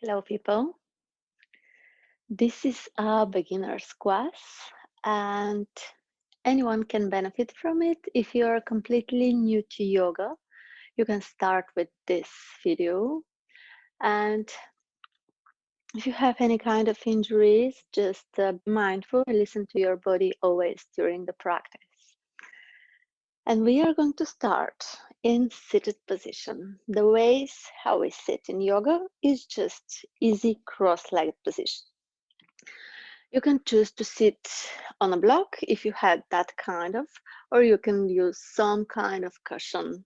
Hello, people. This is a beginner's class, and anyone can benefit from it. If you're completely new to yoga, you can start with this video. And if you have any kind of injuries, just be mindful and listen to your body always during the practice. And we are going to start in seated position. The ways how we sit in yoga is just easy cross-legged position. You can choose to sit on a block if you had that kind of, or you can use some kind of cushion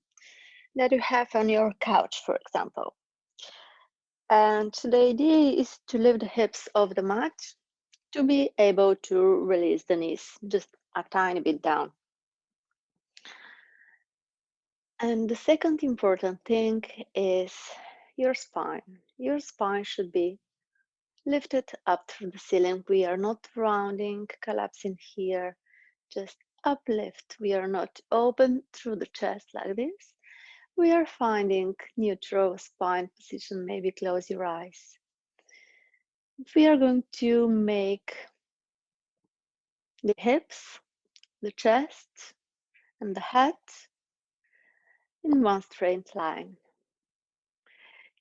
that you have on your couch, for example. And the idea is to lift the hips off the mat to be able to release the knees just a tiny bit down. And the second important thing is your spine. Your spine should be lifted up through the ceiling. We are not rounding, collapsing here, just uplift. We are not open through the chest like this. We are finding neutral spine position. Maybe close your eyes. We are going to make the hips, the chest, and the head in one straight line.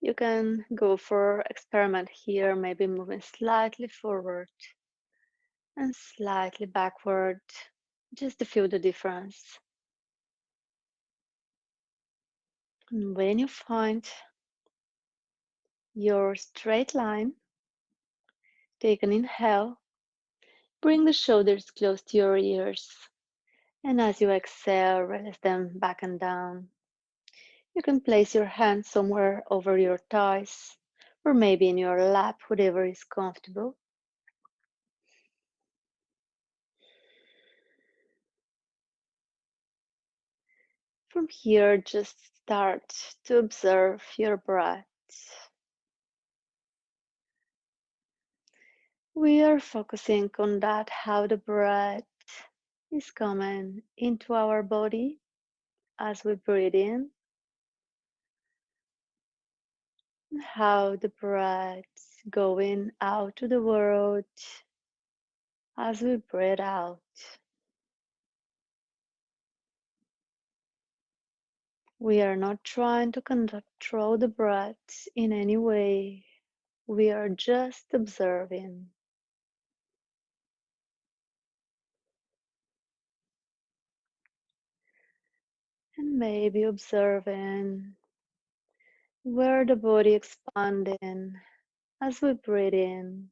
You can go for experiment here, maybe moving slightly forward and slightly backward, just to feel the difference. And when you find your straight line, take an inhale, bring the shoulders close to your ears, and as you exhale, release them back and down. You can place your hands somewhere over your thighs, or maybe in your lap, whatever is comfortable. From here, just start to observe your breath. We are focusing on that, how the breath is coming into our body as we breathe in, and how the breath going out to the world as we breathe out. We are not trying to control the breath in any way. We are just observing. And maybe observing where the body expanding as we breathe in,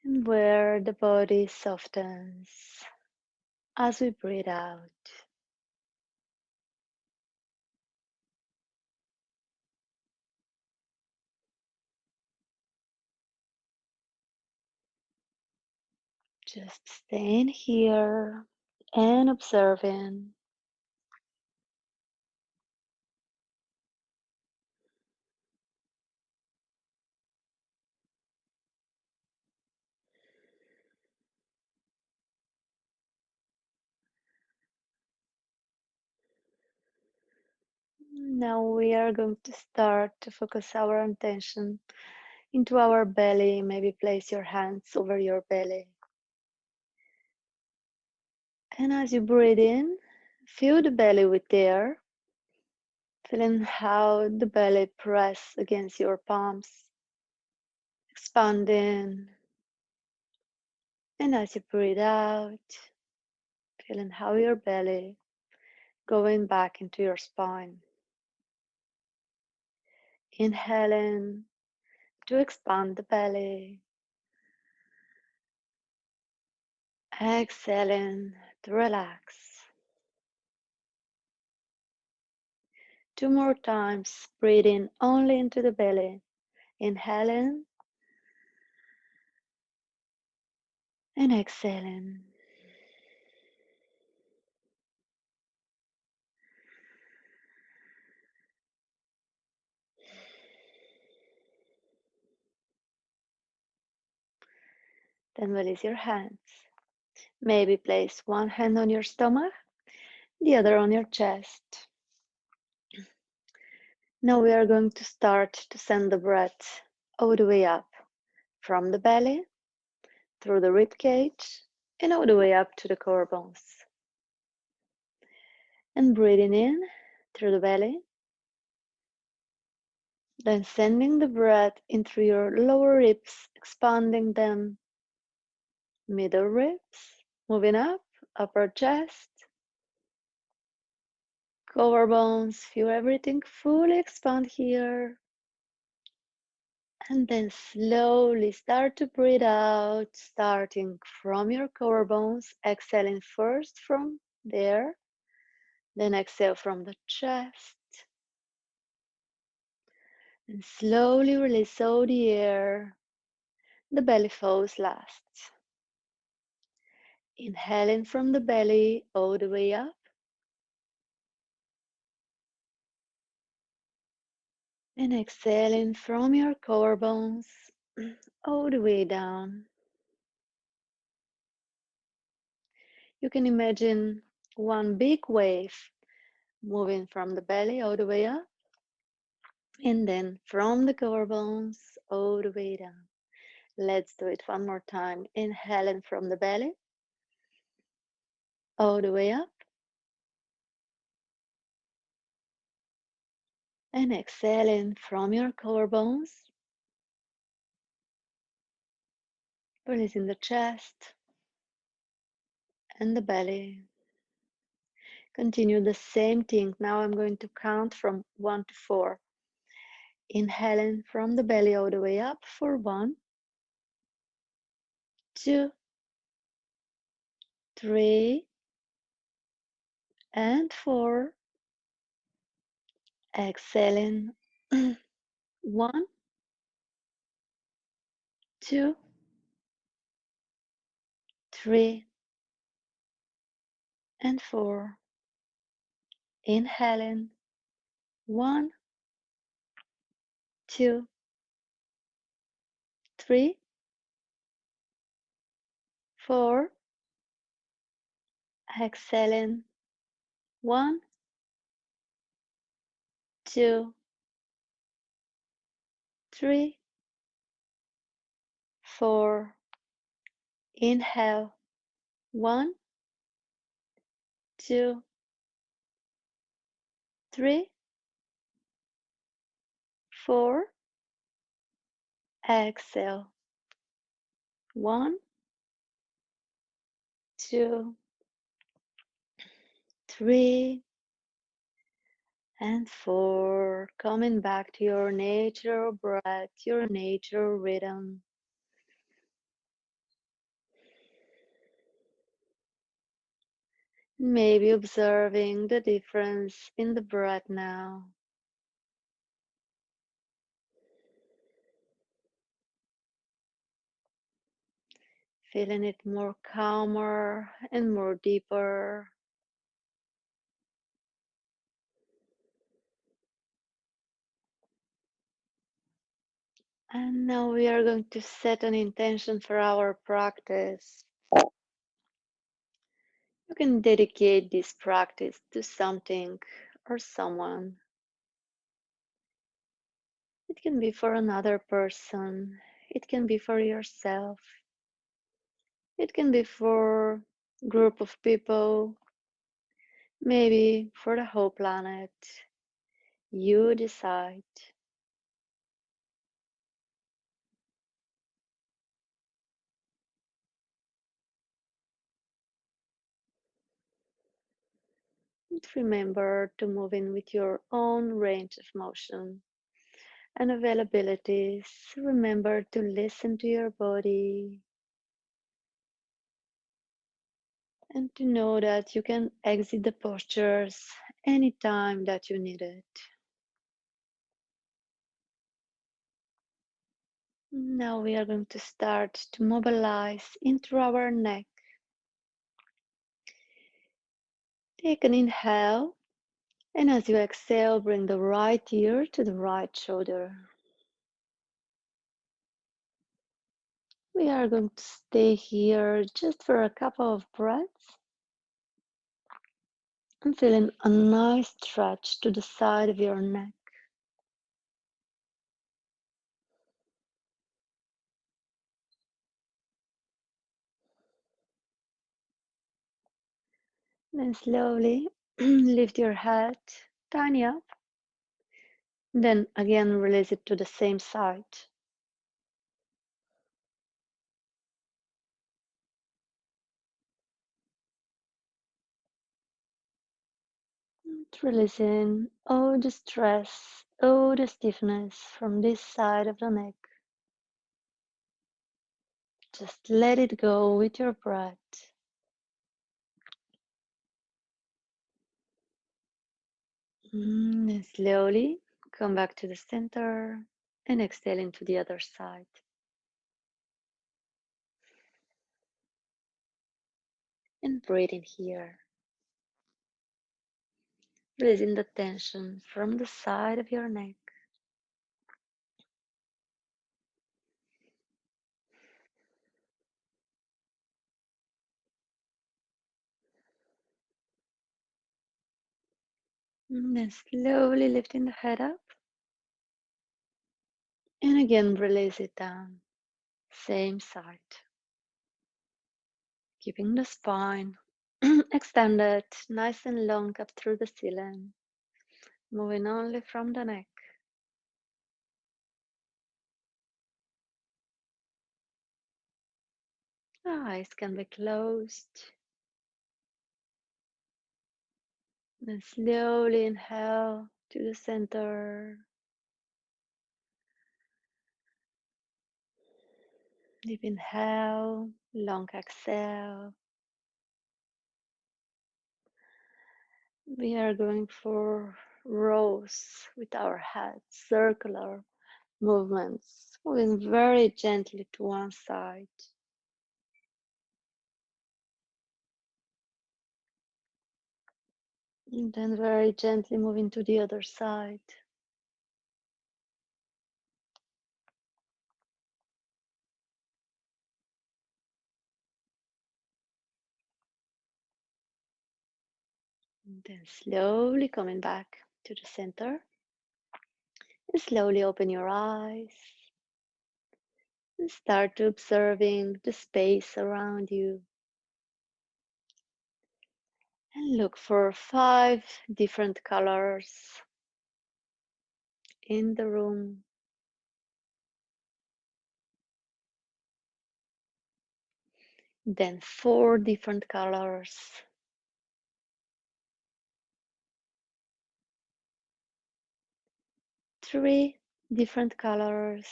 and where the body softens as we breathe out. Just staying here and observing. Now we are going to start to focus our attention into our belly. Maybe place your hands over your belly. And as you breathe in, fill the belly with air, feeling how the belly press against your palms, expanding. And as you breathe out, feeling how your belly going back into your spine. Inhaling to expand the belly. Exhaling to relax. Two more times, breathing only into the belly. Inhaling and exhaling. Then release your hands. Maybe place one hand on your stomach, the other on your chest. Now we are going to start to send the breath all the way up from the belly, through the rib cage, and all the way up to the core bones. And breathing in through the belly, then sending the breath in through your lower ribs, expanding them, middle ribs, moving up, upper chest, core bones, feel everything fully expand here. And then slowly start to breathe out, starting from your core bones, exhaling first from there, then exhale from the chest, and slowly release all the air. The belly falls last. Inhaling from the belly all the way up, and exhaling from your core bones all the way down. You can imagine one big wave moving from the belly all the way up, and then from the core bones all the way down. Let's do it one more time. Inhaling from the belly all the way up, and exhaling from your core bones, releasing the chest and the belly. Continue the same thing. Now I'm going to count from 1 to 4. Inhaling from the belly all the way up for 1, 2, 3, and 4. Exhaling 1, 2, 3, and 4. Inhaling 1, 2, 3, 4. Exhaling 1, 2, 3, 4. Inhale 1, 2, 3, 4. Exhale 1, 2, 3, and 4. Coming back to your natural breath, your natural rhythm. Maybe observing the difference in the breath now. Feeling it more calmer and more deeper. And now we are going to set an intention for our practice. You can dedicate this practice to something or someone. It can be for another person. It can be for yourself. It can be for a group of people. Maybe for the whole planet. You decide. And remember to move in with your own range of motion and availabilities. Remember to listen to your body and to know that you can exit the postures anytime that you need it. Now we are going to start to mobilize into our neck. Take an inhale, and as you exhale, bring the right ear to the right shoulder. We are going to stay here just for a couple of breaths and feeling a nice stretch to the side of your neck. Then slowly lift your head, tiny up. Then again release it to the same side. Releasing all the stress, all the stiffness from this side of the neck. Just let it go with your breath. And slowly come back to the center and exhale into the other side. And breathe in here. Releasing the tension from the side of your neck. And then slowly lifting the head up. And again release it down. Same side. Keeping the spine extended, nice and long up through the ceiling. Moving only from the neck. Eyes can be closed. Then slowly inhale to the center. Deep inhale, long exhale. We are going for rows with our head, circular movements, moving very gently to one side. And then very gently moving to the other side. And then slowly coming back to the center. And slowly open your eyes. And start to observing the space around you. And look for 5 different colors in the room. Then 4 different colors. Three different colors.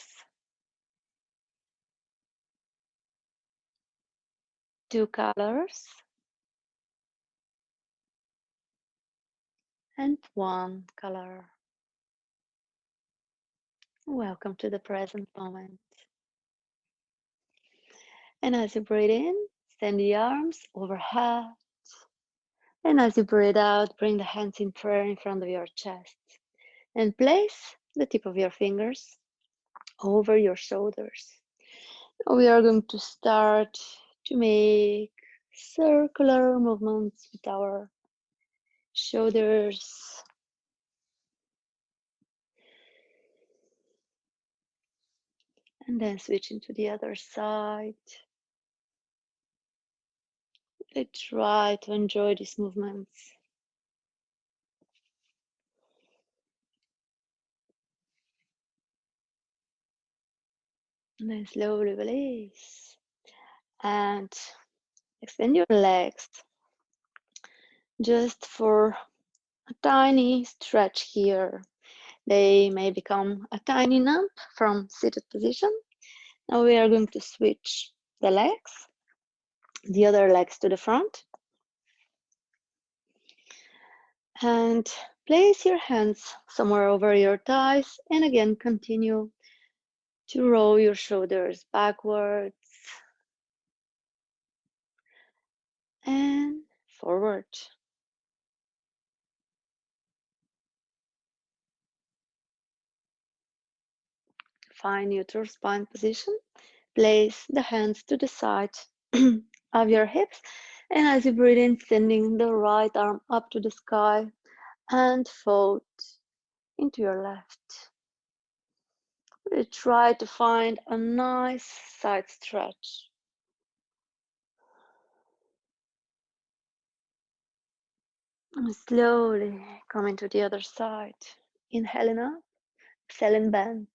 2 colors. And 1 color. Welcome to the present moment. And as you breathe in, send the arms overhead. And as you breathe out, bring the hands in prayer in front of your chest. And place the tip of your fingers over your shoulders. Now we are going to start to make circular movements with our shoulders. And then switching to the other side. Let's try to enjoy these movements. And then slowly release. And extend your legs just for a tiny stretch here. They may become a tiny numb from seated position. Now we are going to switch the legs, the other legs to the front. And place your hands somewhere over your thighs. And again, continue to roll your shoulders backwards and forward. Find neutral spine position. Place the hands to the side of your hips. And as you breathe in, sending the right arm up to the sky and fold into your left. Try to find a nice side stretch. And slowly coming to the other side. Inhaling up, exhaling bend.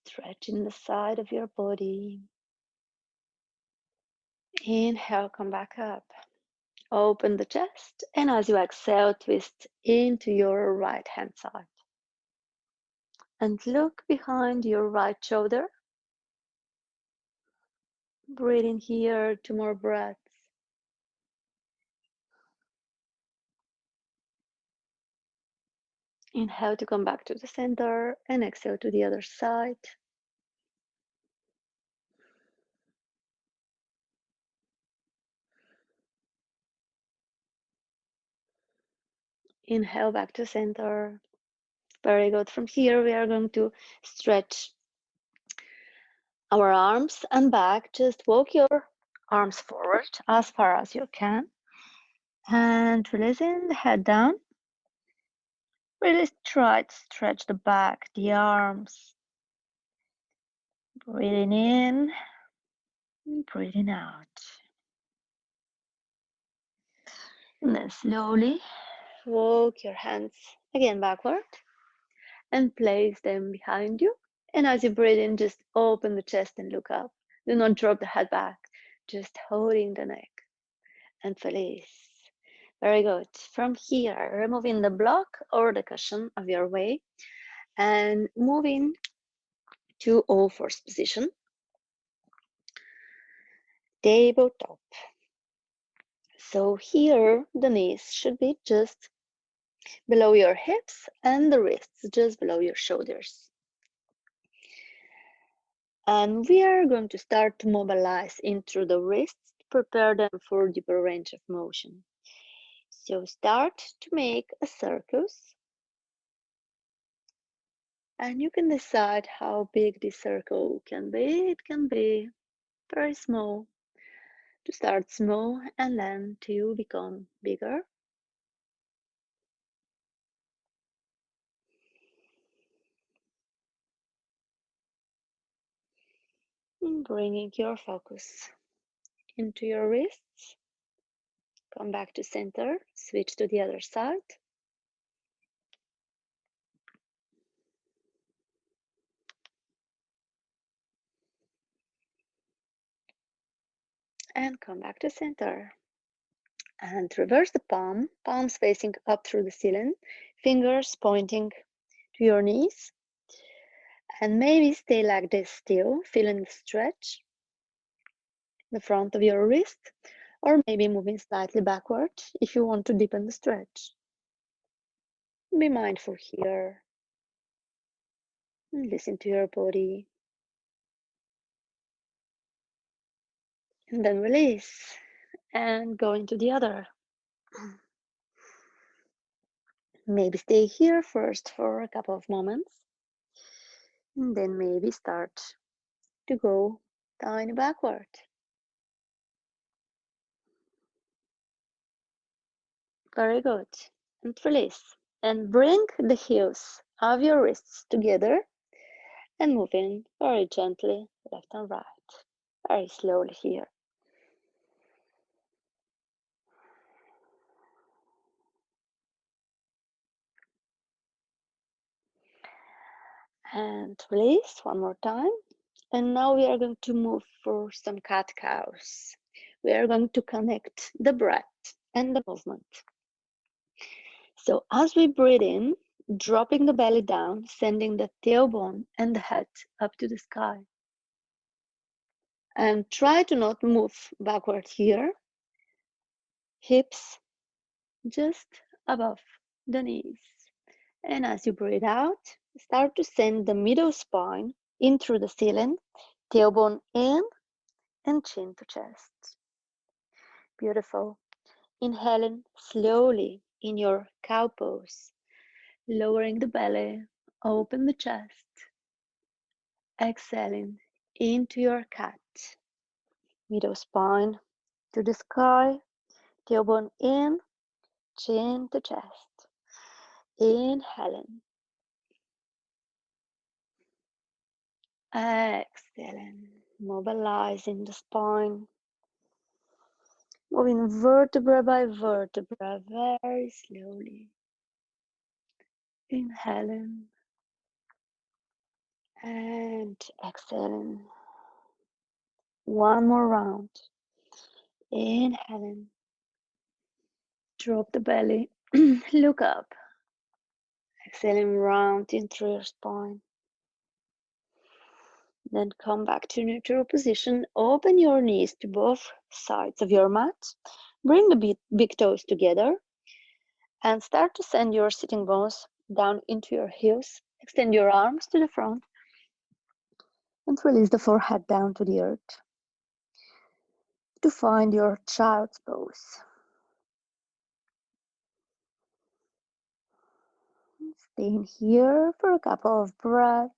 Stretching the side of your body. Inhale, come back up. Open the chest, and as you exhale, twist into your right hand side. And look behind your right shoulder. Breathe in here, 2 more breaths. Inhale to come back to the center and exhale to the other side. Inhale back to center. Very good. From here, we are going to stretch our arms and back. Just walk your arms forward as far as you can. And releasing the head down. Really try to stretch the back, the arms. Breathing in, breathing out. And then slowly walk your hands again backward and place them behind you. And as you breathe in, just open the chest and look up. Do not drop the head back, just holding the neck. And release. Very good. From here, removing the block or the cushion of your way and moving to all fours position. Tabletop. So here, the knees should be just below your hips and the wrists just below your shoulders. And we are going to start to mobilize into the wrists, prepare them for deeper range of motion. So start to make a circus, and you can decide how big this circle can be. It can be very small, to start small and then to become bigger. And bringing your focus into your wrists. Come back to center, switch to the other side. And come back to center. And reverse the palms facing up through the ceiling, fingers pointing to your knees. And maybe stay like this still, feeling the stretch, the front of your wrist, or maybe moving slightly backward if you want to deepen the stretch. Be mindful here. And listen to your body. And then release. And go into the other. Maybe stay here first for a couple of moments. And then maybe start to go tiny backward. Very good. And release. And bring the heels of your wrists together and move in very gently left and right. Very slowly here. And release one more time. And now we are going to move for some cat-cows. We are going to connect the breath and the movement. So as we breathe in, dropping the belly down, sending the tailbone and the head up to the sky. And try to not move backward here. Hips just above the knees. And as you breathe out, start to send the middle spine in through the ceiling, tailbone in and chin to chest. Beautiful. Inhaling slowly in your cow pose, lowering the belly, open the chest. Exhaling into your cat. Middle spine to the sky, tailbone in, chin to chest. Inhaling. Exhaling, mobilizing the spine. Moving vertebra by vertebra very slowly. Inhaling and exhaling. One more round. Inhaling. Drop the belly. Look up. Exhaling round into your spine. Then come back to neutral position. Open your knees to both sides of your mat. Bring the big toes together and start to send your sitting bones down into your heels. Extend your arms to the front and release the forehead down to the earth to find your child's pose. Staying here for a couple of breaths,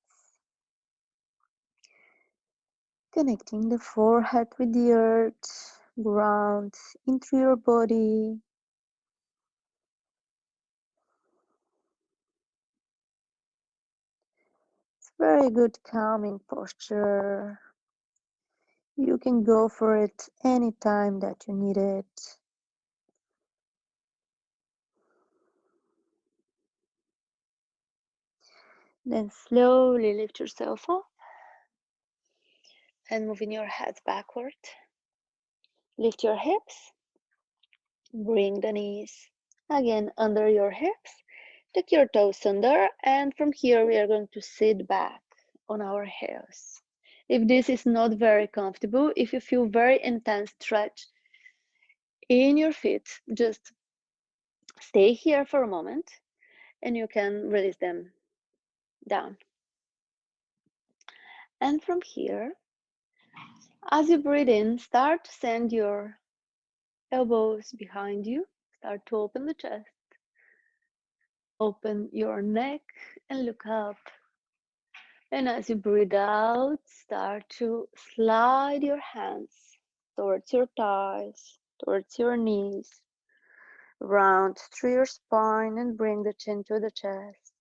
connecting the forehead with the earth, ground into your body. It's very good calming posture. You can go for it anytime that you need it. Then slowly lift yourself up and moving your head backward. Lift your hips, bring the knees again under your hips. Tuck your toes under, and from here we are going to sit back on our heels. If this is not very comfortable, if you feel very intense stretch in your feet, just stay here for a moment and you can release them down. And from here, as you breathe in, start to send your elbows behind you. Start to open the chest. Open your neck and look up. And as you breathe out, start to slide your hands towards your thighs, towards your knees, round through your spine and bring the chin to the chest.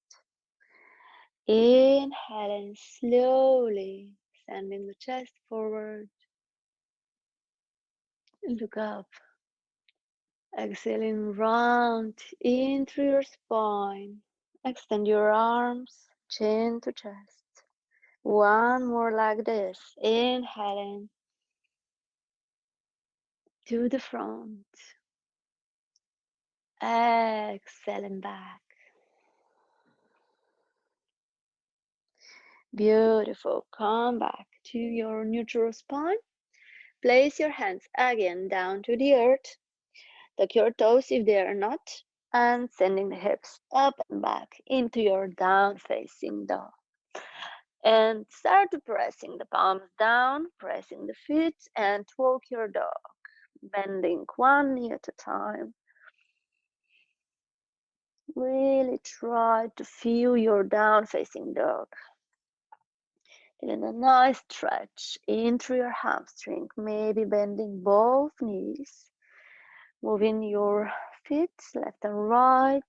Inhaling slowly, sending the chest forward. Look up. Exhaling round in through your spine. Extend your arms, chin to chest. One more like this. Inhaling to the front. Exhaling back. Beautiful. Come back to your neutral spine. Place your hands again down to the earth. Tuck your toes if they are not, and sending the hips up and back into your down facing dog. And start pressing the palms down, pressing the feet, and walk your dog, bending one knee at a time. Really try to feel your down facing dog. Feeling a nice stretch in through your hamstring, maybe bending both knees, moving your feet left and right,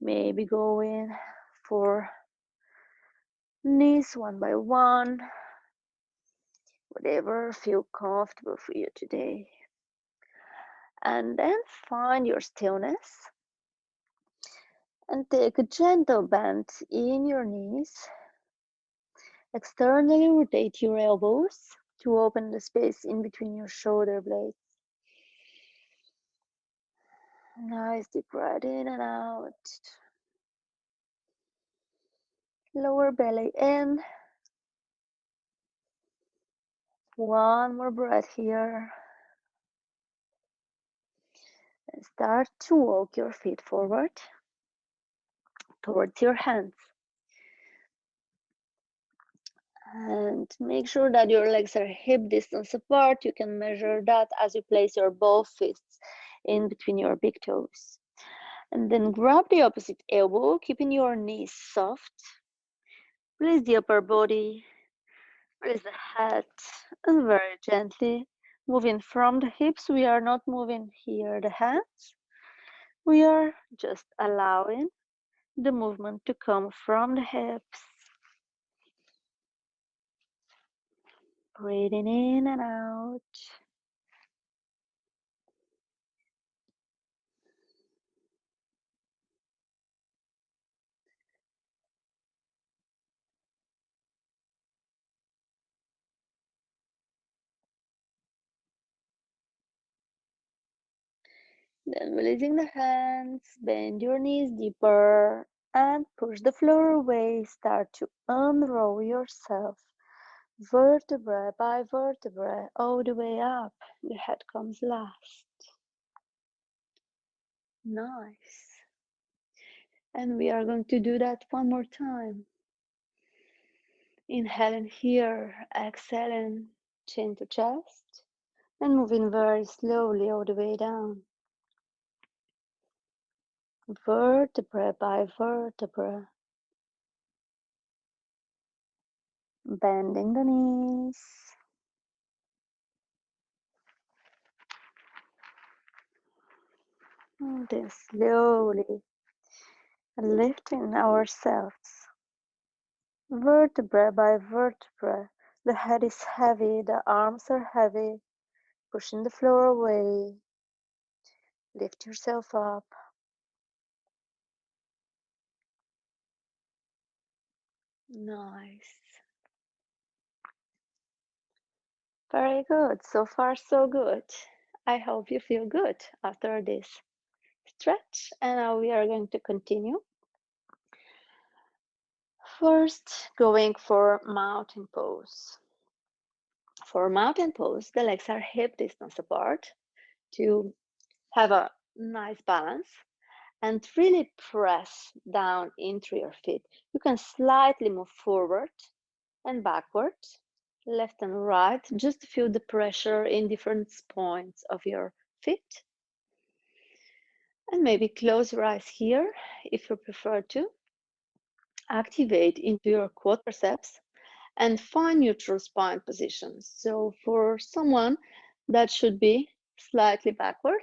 maybe going for knees one by one, whatever feels comfortable for you today. And then find your stillness and take a gentle bend in your knees. Externally rotate your elbows to open the space in between your shoulder blades. Nice deep breath in and out. Lower belly in. One more breath here. And start to walk your feet forward towards your hands. And make sure that your legs are hip distance apart. You can measure that as you place your both fists in between your big toes. And then grab the opposite elbow, keeping your knees soft. Release the upper body, release the head, and very gently moving from the hips. We are not moving here the hands. We are just allowing the movement to come from the hips. Breathing in and out. Then releasing the hands, bend your knees deeper and push the floor away. Start to unroll yourself, vertebra by vertebra, all the way up. The head comes last. Nice. And we are going to do that one more time. Inhaling here, exhaling, chin to chest, and moving very slowly all the way down. Vertebra by vertebra. Bending the knees. And then slowly lifting ourselves. Vertebra by vertebra. The head is heavy, the arms are heavy. Pushing the floor away. Lift yourself up. Nice. Very good. So far, so good. I hope you feel good after this stretch. And now we are going to continue. First, going for mountain pose. For mountain pose, the legs are hip distance apart to have a nice balance and really press down into your feet. You can slightly move forward and backward, left and right, just to feel the pressure in different points of your feet. And maybe close your eyes here if you prefer to. Activate into your quadriceps and find neutral spine positions. So for someone, that should be slightly backward.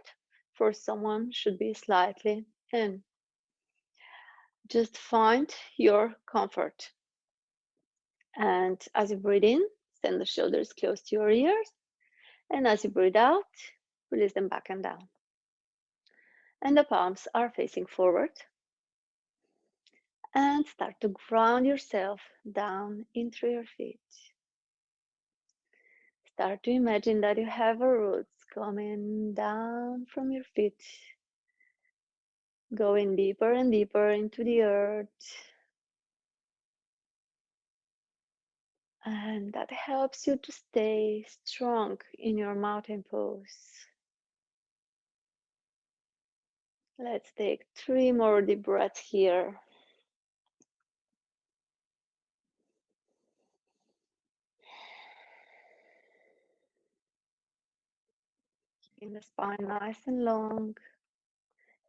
For someone, should be slightly in. Just find your comfort. And as you breathe in, send the shoulders close to your ears. And as you breathe out, release them back and down. And the palms are facing forward. And start to ground yourself down into your feet. Start to imagine that you have a roots coming down from your feet, going deeper and deeper into the earth. And that helps you to stay strong in your mountain pose. Let's take 3 more deep breaths here. Keeping the spine nice and long.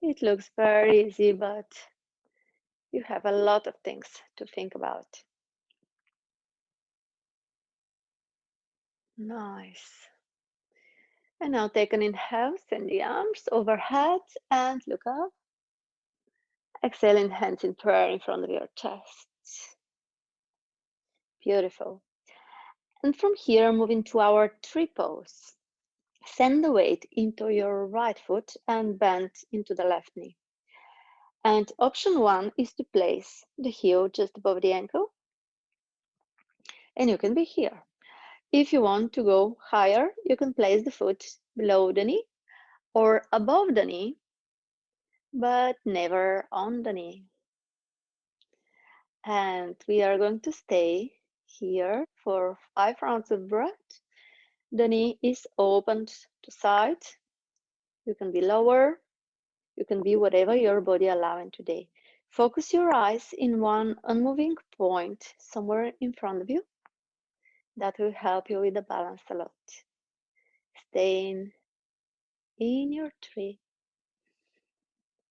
It looks very easy, but you have a lot of things to think about. Nice. And now take an inhale, send the arms overhead and look up. Exhaling, hands in prayer in front of your chest. Beautiful. And from here, moving to our tree pose. Send the weight into your right foot and bend into the left knee. And option 1 is to place the heel just above the ankle. And you can be here. If you want to go higher, you can place the foot below the knee or above the knee, but never on the knee. And we are going to stay here for 5 rounds of breath. The knee is opened to side. You can be lower. You can be whatever your body allowing today. Focus your eyes in one unmoving point somewhere in front of you. That will help you with the balance a lot. Staying in your tree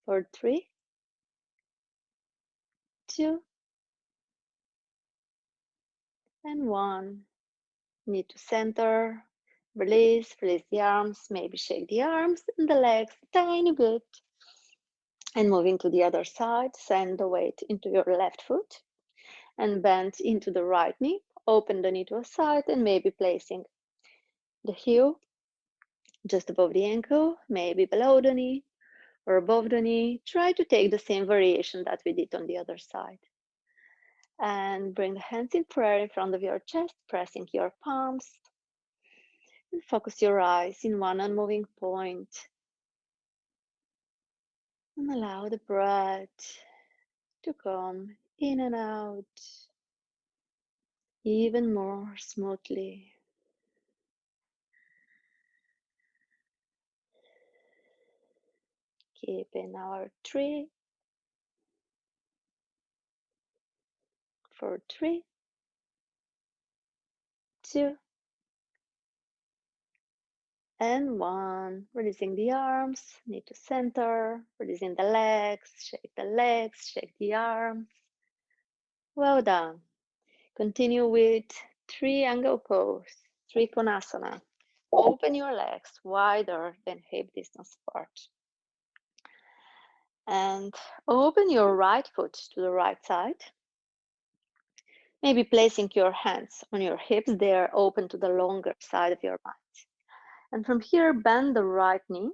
for 3, 2, and 1. Knee to center. Release the arms, maybe shake the arms and the legs a tiny bit. And moving to the other side, send the weight into your left foot and bend into the right knee. Open the knee to a side and maybe placing the heel just above the ankle, maybe below the knee or above the knee. Try to take the same variation that we did on the other side. And bring the hands in prayer in front of your chest, pressing your palms. And focus your eyes in one unmoving point. And allow the breath to come in and out even more smoothly. Keeping our 3 for 3, 2, and 1. Releasing the arms, knee to center, releasing the legs, shake the arms. Well done. Continue with triangle pose, trikonasana. Open your legs wider than hip distance apart. And open your right foot to the right side. Maybe placing your hands on your hips, they are open to the longer side of your mat. And from here, bend the right knee.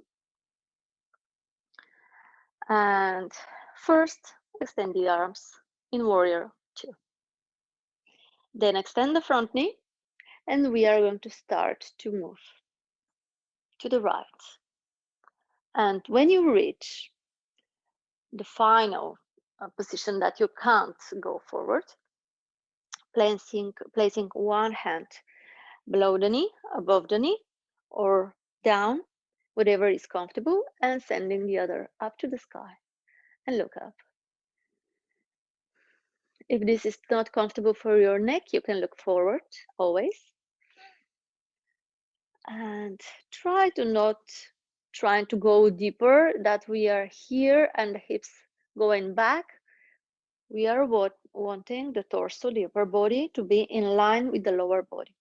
And first, extend the arms in warrior 2. Then extend the front knee, and we are going to start to move to the right. And when you reach the final position that you can't go forward, placing one hand below the knee, above the knee, or down, whatever is comfortable, and sending the other up to the sky and look up. If this is not comfortable for your neck, you can look forward always. And try to not trying to go deeper, that we are here and the hips going back. We are wanting the torso, the upper body, to be in line with the lower body.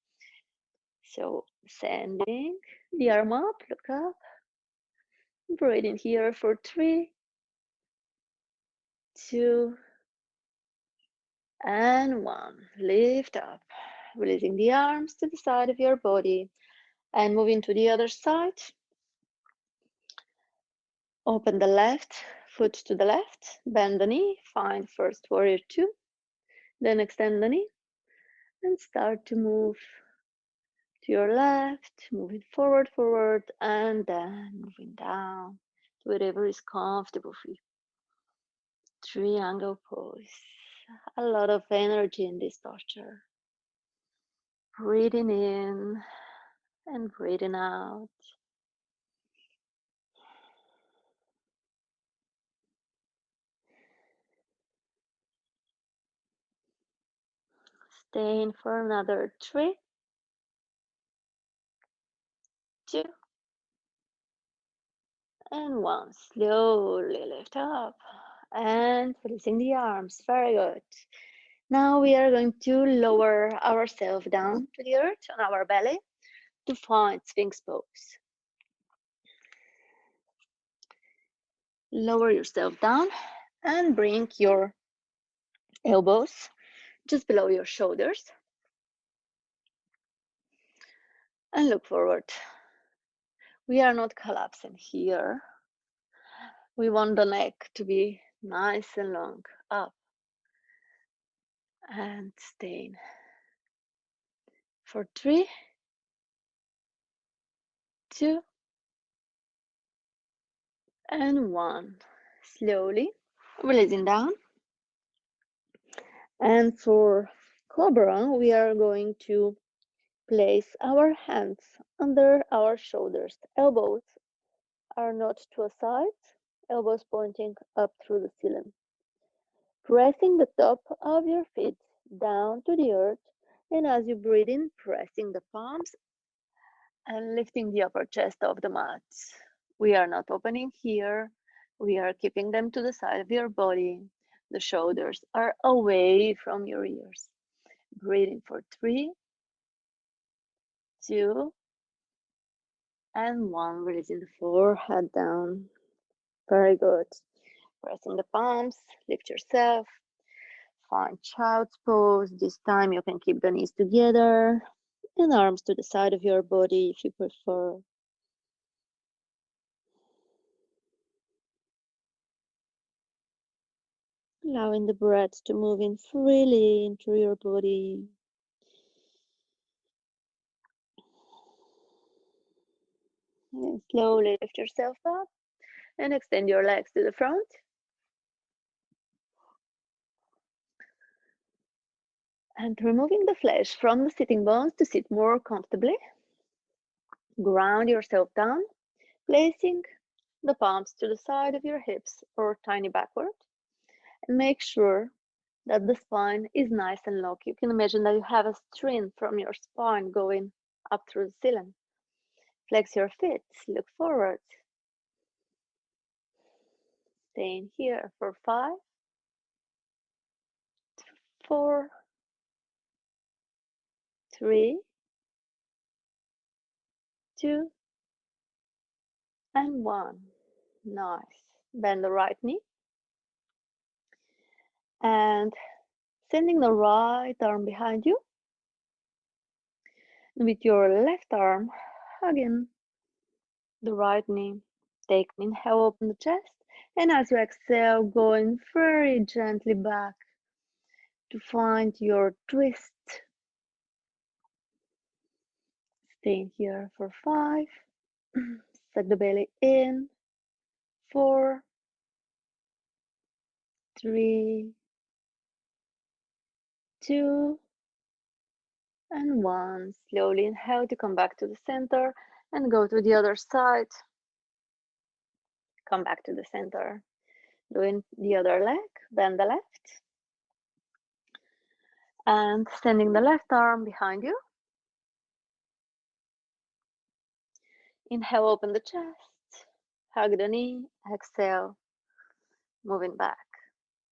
So sending the arm up, look up, breathing here for 3, 2, and 1. Lift up, releasing the arms to the side of your body and moving to the other side. Open the left foot to the left, bend the knee, find first warrior 2, then extend the knee and start to move to your left, moving forward, and then moving down to whatever is comfortable for you. Triangle pose. A lot of energy in this posture. Breathing in and breathing out. Staying for another 3, 2, and 1. Slowly lift up and releasing the arms. Very good. Now we are going to lower ourselves down to the earth on our belly to find Sphinx Pose. Lower yourself down and bring your elbows just below your shoulders and look forward. We are not collapsing here. We want the neck to be nice and long, up and staying for 3, 2, and 1. Slowly releasing down. And for Cobra, we are going to place our hands under our shoulders. Elbows are not to a side, elbows pointing up through the ceiling. Pressing the top of your feet down to the earth, and as you breathe in, pressing the palms and lifting the upper chest off the mat. We are not opening here. We are keeping them to the side of your body. The shoulders are away from your ears. Breathing for 3, 2, and 1. Releasing the forehead down. Very good. Pressing the palms, lift yourself. Find child's pose. This time you can keep the knees together and arms to the side of your body if you prefer. Allowing the breath to move in freely into your body. And slowly lift yourself up. And extend your legs to the front. And removing the flesh from the sitting bones to sit more comfortably. Ground yourself down, placing the palms to the side of your hips or tiny backward. And make sure that the spine is nice and low. You can imagine that you have a string from your spine going up through the ceiling. Flex your feet, look forward. Staying here for 5, 4, 3, 2, and 1. Nice. Bend the right knee and sending the right arm behind you. With your left arm, hugging the right knee. Take an inhale, open the chest, and as you exhale, going very gently back to find your twist. Staying here for 5. Suck the belly in. 4, 3, 2, and 1. Slowly inhale to come back to the center and go to the other side. Come back to the center. Doing the other leg, bend the left. And sending the left arm behind you. Inhale, open the chest. Hug the knee. Exhale, moving back.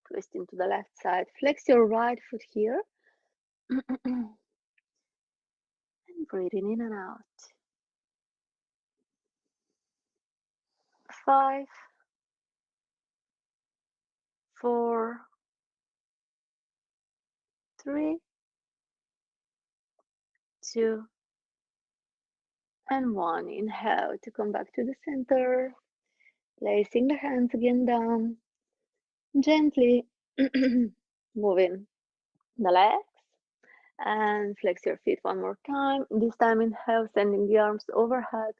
Twisting to the left side. Flex your right foot here. And breathing in and out. 5, 4, 3, 2, and 1. Inhale to come back to the center. Placing the hands again down. Gently moving the legs. And flex your feet one more time. This time inhale, sending the arms overhead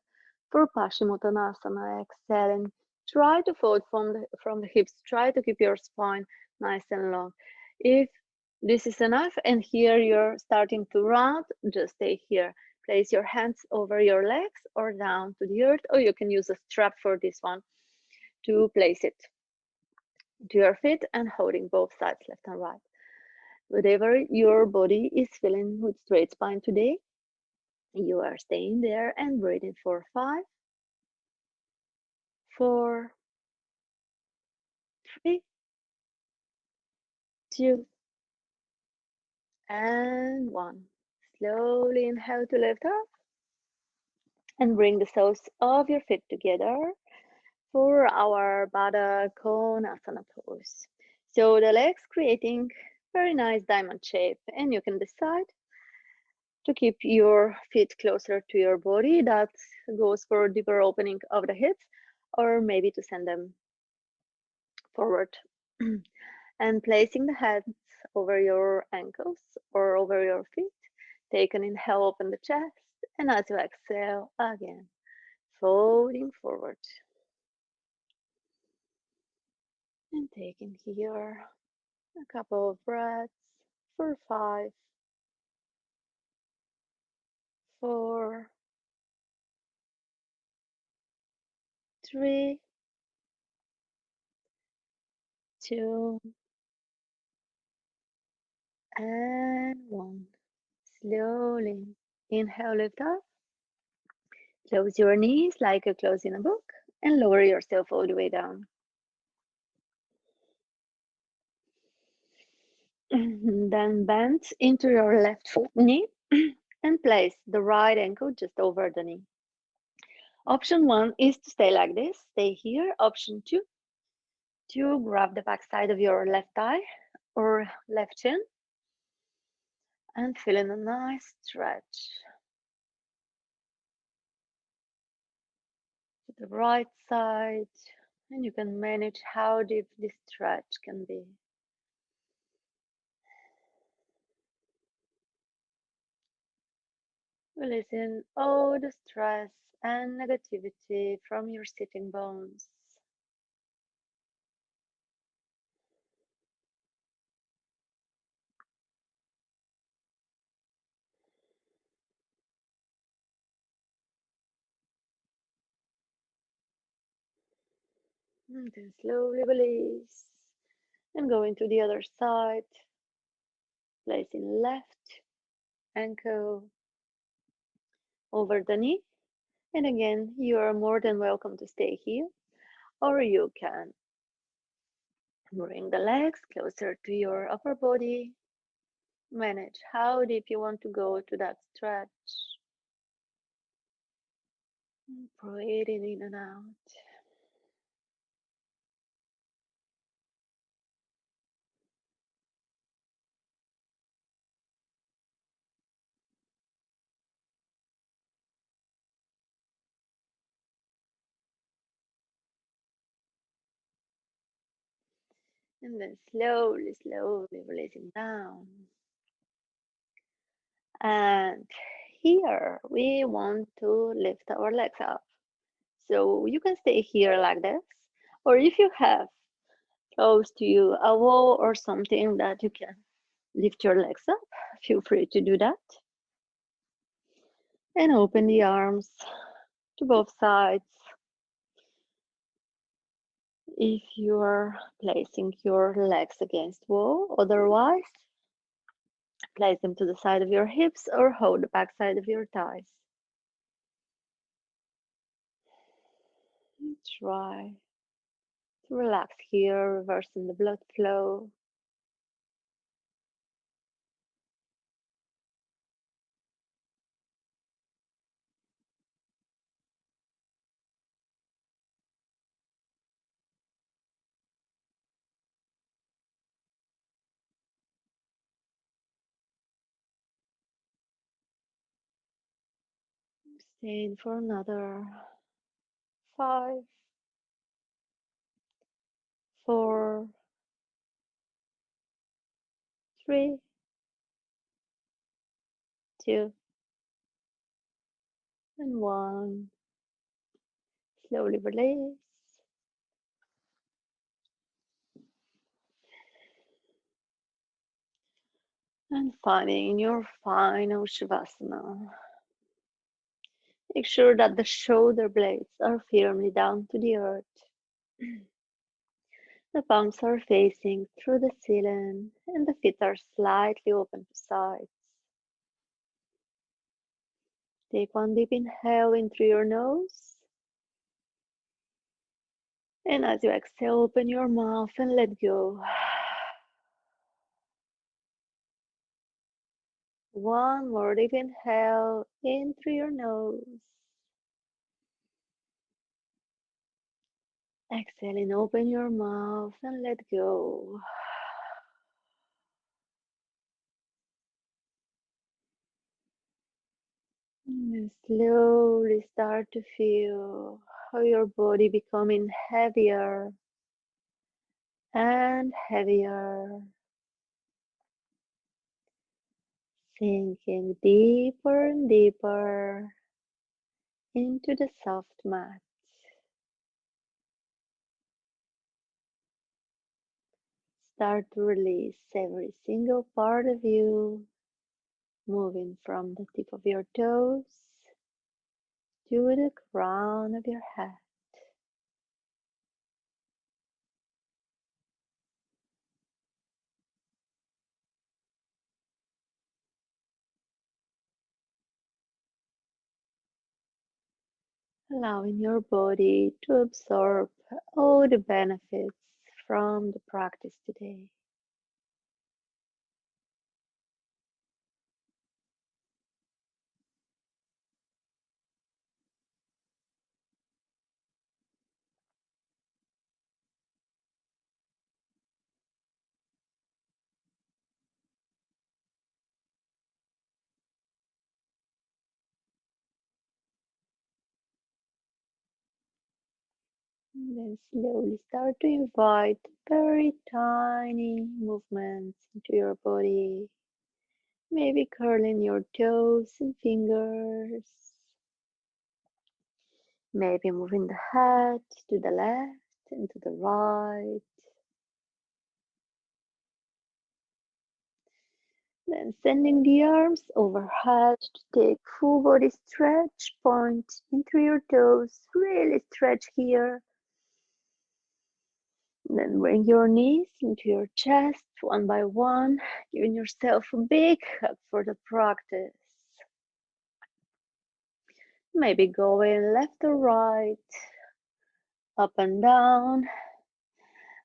for Paschimottanasana. Exhaling. Try to fold from the hips. Try to keep your spine nice and long. If this is enough and here you're starting to round, just stay here. Place your hands over your legs or down to the earth, or you can use a strap for this one to place it to your feet and holding both sides, left and right. Whatever your body is feeling with straight spine today, you are staying there and breathing for 5, 4, 3, 2, and 1. Slowly inhale to lift up and bring the soles of your feet together for our Baddha Konasana pose. So the legs creating very nice diamond shape, and you can decide to keep your feet closer to your body. That goes for deeper opening of the hips, or maybe to send them forward. And placing the hands over your ankles or over your feet. Take an inhale, open the chest, and as you exhale, again, folding forward. And taking here a couple of breaths for 5, 4, 3, 2, and 1. Slowly inhale, lift up. Close your knees like you're closing a book and lower yourself all the way down. Then bend into your left foot knee and place the right ankle just over the knee. Option 1 is to stay like this, stay here. Option 2, to grab the back side of your left thigh or left shin and feel in a nice stretch to the right side, and you can manage how deep this stretch can be. Releasing all the stress and negativity from your sitting bones. And then slowly release. And go into the other side. Placing left ankle over the knee. And again, you are more than welcome to stay here, or you can bring the legs closer to your upper body. Manage how deep you want to go to that stretch. Breathing in and out. And then slowly, slowly releasing down. And here we want to lift our legs up. So you can stay here like this, or if you have close to you a wall or something that you can lift your legs up, feel free to do that. And open the arms to both sides. If you are placing your legs against wall, otherwise place them to the side of your hips or hold the back side of your thighs. Try to relax here, reversing the blood flow. Staying for another 5, 4, 3, 2, and 1. Slowly release. And finding your final Shavasana. Make sure that the shoulder blades are firmly down to the earth. The palms are facing through the ceiling and the feet are slightly open to sides. Take one deep inhale in through your nose. And as you exhale, open your mouth and let go. One more deep inhale in through your nose. Exhale and open your mouth and let go. And slowly start to feel how your body becoming heavier and heavier, sinking deeper and deeper into the soft mat. Start to release every single part of you, moving from the tip of your toes to the crown of your head. Allowing your body to absorb all the benefits from the practice today. And then slowly start to invite very tiny movements into your body. Maybe curling your toes and fingers. Maybe moving the head to the left and to the right. Then sending the arms overhead to take full body stretch. Point into your toes. Really stretch here. Then bring your knees into your chest one by one, giving yourself a big hug for the practice. Maybe going left or right, up and down,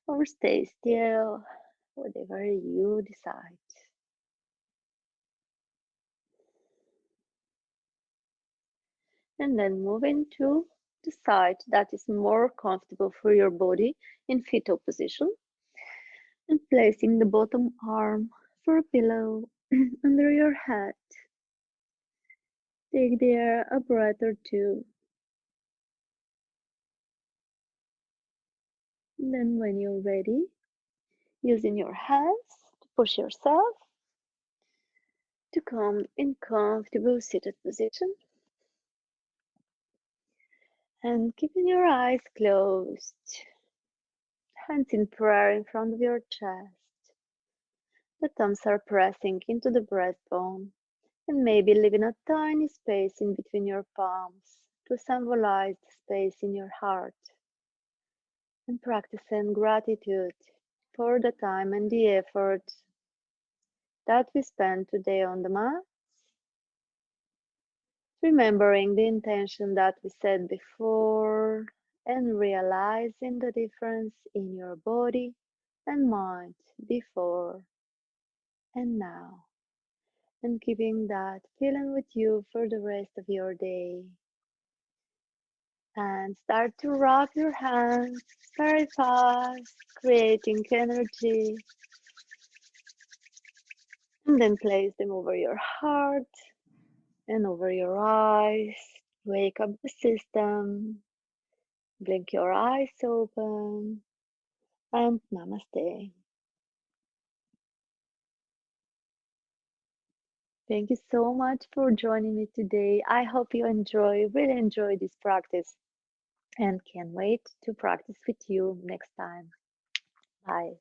or stay still, whatever you decide. And then move into the side that is more comfortable for your body in fetal position, and placing the bottom arm for a pillow under your head. Take there a breath or two. And then when you're ready, using your hands to push yourself to come in comfortable seated position, and keeping your eyes closed, hands in prayer in front of your chest. The thumbs are pressing into the breastbone, and maybe leaving a tiny space in between your palms to symbolize the space in your heart, and practicing gratitude for the time and the effort that we spent today on the mat, remembering the intention that we said before, and realizing the difference in your body and mind before and now, and keeping that feeling with you for the rest of your day. And start to rock your hands very fast, creating energy, and then place them over your heart and over your eyes. Wake up the system, blink your eyes open, and namaste. Thank you so much for joining me today. I hope you really enjoy this practice, and can't wait to practice with you next time. Bye.